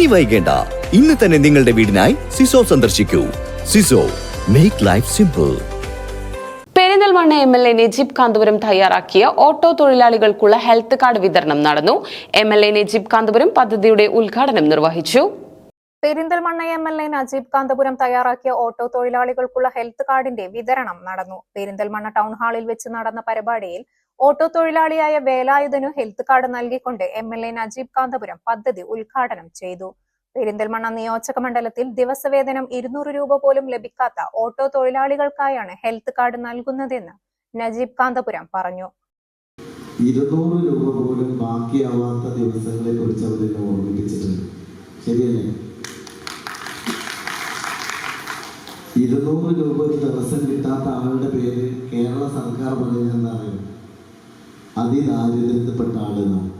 ഇനി വൈകേണ്ട, ഇന്ന് തന്നെ നിങ്ങളുടെ വീടിനായി സിസോ സന്ദർശിക്കൂ. സിസോ, make life simple. Perinthalmanna MLA Najeeb Kanthapuram തയ്യാറാക്കിയ ഓട്ടോ തൊഴിലാളികൾക്കുള്ള ഹെൽത്ത് കാർഡ് വിതരണം നടന്നു. MLA നജീബ് കാന്തപുരം പദ്ധതിയുടെ ഉദ്ഘാടനം നിർവഹിച്ചു. പെരിന്തൽമണ്ണ MLA നജീബ് കാന്തപുരം തയ്യാറാക്കിയ ഓട്ടോ തൊഴിലാളികൾക്കുള്ള ഹെൽത്ത് കാർഡിന്റെ വിതരണം നടന്നു. പെരിന്തൽമണ്ണ ടൗൺ ഹാളിൽ വെച്ച് നടന്ന പരിപാടിയിൽ ഓട്ടോ തൊഴിലാളിയായ വേലായുധനു ഹെൽത്ത് കാർഡ് നൽകിക്കൊണ്ട് MLA നജീബ് കാന്തപുരം പദ്ധതി ഉദ്ഘാടനം ചെയ്തു. പെരിന്തൽമണ്ണ നിയോജക മണ്ഡലത്തിൽ ദിവസവേതനം 200 രൂപ പോലും ലഭിക്കാത്ത ഓട്ടോ തൊഴിലാളികൾക്കായാണ് ഹെൽത്ത് കാർഡ് നൽകുന്നതെന്ന് നജീബ് കാന്തപുരം പറഞ്ഞു. 200 രൂപ പോലും ബാക്കിയാവാത്ത ദിവസങ്ങളെ കുറിച്ച് അവർ ഓർമ്മിപ്പിച്ചിട്ടുണ്ട്. ശരിയല്ലേ? 200 രൂപ ഒരു ദിവസം കിട്ടാത്ത ആളുടെ പേര് കേരള സർക്കാർ പറയുന്നതെന്നറിയും, അതിദാരിദ്ര്യത്തിൽപ്പെട്ട ആളെന്നാണ്.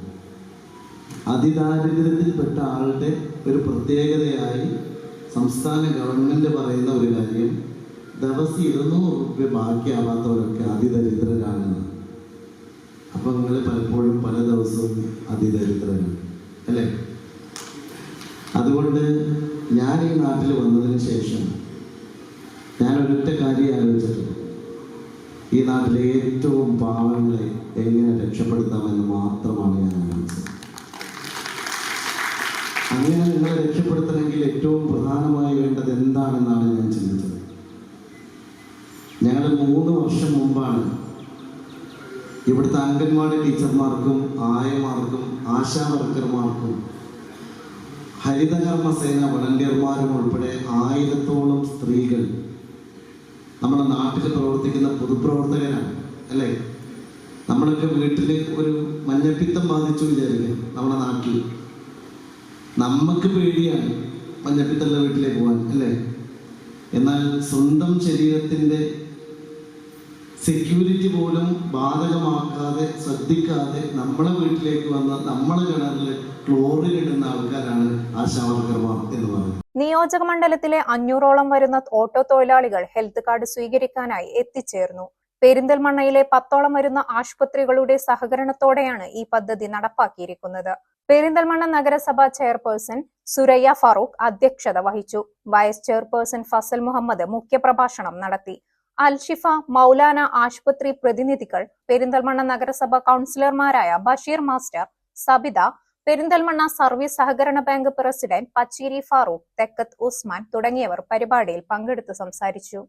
അതിദാരിദ്ര്യത്തിൽപ്പെട്ട ആളുടെ ഒരു പ്രത്യേകതയായി സംസ്ഥാന ഗവൺമെന്റ് പറയുന്ന ഒരു കാര്യം, ദിവസം 200 രൂപ ബാക്കിയാവാത്തവരൊക്കെ അതിദരിദ്രരാണെന്ന്. അപ്പൊ നിങ്ങൾ പലപ്പോഴും പല ദിവസവും അതിദരിദ്രരാണ് അല്ലേ? അതുകൊണ്ട് ഞാൻ ഈ നാട്ടിൽ വന്നതിന് ശേഷം ഞാൻ ഒരൊറ്റ കാര്യം ആലോചിച്ചിട്ടുണ്ട്. ഈ നാട്ടിലെ ഏറ്റവും പാവങ്ങളെ എങ്ങനെ രക്ഷപ്പെടുത്താമെന്ന് മാത്രമാണ് ഞാൻ ആലോചിച്ചത്. അങ്ങനെ നിങ്ങളെ രക്ഷപ്പെടുത്തണമെങ്കിൽ ഏറ്റവും പ്രധാനമായി വേണ്ടത് എന്താണെന്നാണ് ഞാൻ ചിന്തിച്ചത്. ഞങ്ങൾ 3 വർഷം മുമ്പാണ് ഇവിടുത്തെ അംഗൻവാടി ടീച്ചർമാർക്കും ആയമാർക്കും ആശാ വർക്കർമാർക്കും ഹരിതകർമ്മസേന വളണ്ടിയർമാരും ഉൾപ്പെടെ 1000-ഓളം സ്ത്രീകൾ നമ്മുടെ നാട്ടിൽ പ്രവർത്തിക്കുന്ന പൊതുപ്രവർത്തകരാണ് അല്ലേ? നമ്മളൊക്കെ വീട്ടിൽ ഒരു മഞ്ഞപ്പിത്തം ബാധിച്ചു വിചാരിക്കുക നമ്മുടെ നാട്ടിൽ. നമുക്ക് പേടിയാണ് മഞ്ഞപ്പിത്തമുള്ള വീട്ടിലേക്ക് പോകാൻ അല്ലേ? എന്നാൽ സ്വന്തം ശരീരത്തിൻ്റെ സെക്യൂരിറ്റി പോലും ബാധകമാക്കാതെ ശ്രദ്ധിക്കാതെ നമ്മളെ വീട്ടിലേക്ക് വന്ന നമ്മളെ കിണറിൽ ക്ലോറിൻ ഇടുന്ന ആൾക്കാരാണ് ആശാവർക്കർമാർ എന്ന് പറയുന്നത്. നിയോജക മണ്ഡലത്തിലെ 500ഓളം വരുന്ന ഓട്ടോ തൊഴിലാളികൾ ഹെൽത്ത് കാർഡ് സ്വീകരിക്കാനായി എത്തിച്ചേർന്നു. പെരിന്തൽമണ്ണയിലെ 10ഓളം വരുന്ന ആശുപത്രികളുടെ സഹകരണത്തോടെയാണ് ഈ പദ്ധതി നടപ്പാക്കിയിരിക്കുന്നത്. പെരിന്തൽമണ്ണ നഗരസഭ ചെയർപേഴ്സൺ സുരയ്യ ഫാറൂഖ് അധ്യക്ഷത വഹിച്ചു. വൈസ് ചെയർപേഴ്സൺ ഫസൽ മുഹമ്മദ് മുഖ്യപ്രഭാഷണം നടത്തി. അൽഷിഫ, മൗലാന ആശുപത്രി പ്രതിനിധികൾ, പെരിന്തൽമണ്ണ നഗരസഭ കൗൺസിലർമാരായ ബഷീർ മാസ്റ്റർ, സബിത, പെരിന്തൽമണ്ണ സർവീസ് സഹകരണ ബാങ്ക് പ്രസിഡന്റ് പച്ചേരി ഫാറൂഖ്, തെക്കത്ത് ഉസ്മാൻ തുടങ്ങിയവർ പരിപാടിയിൽ പങ്കെടുത്ത് സംസാരിച്ചു.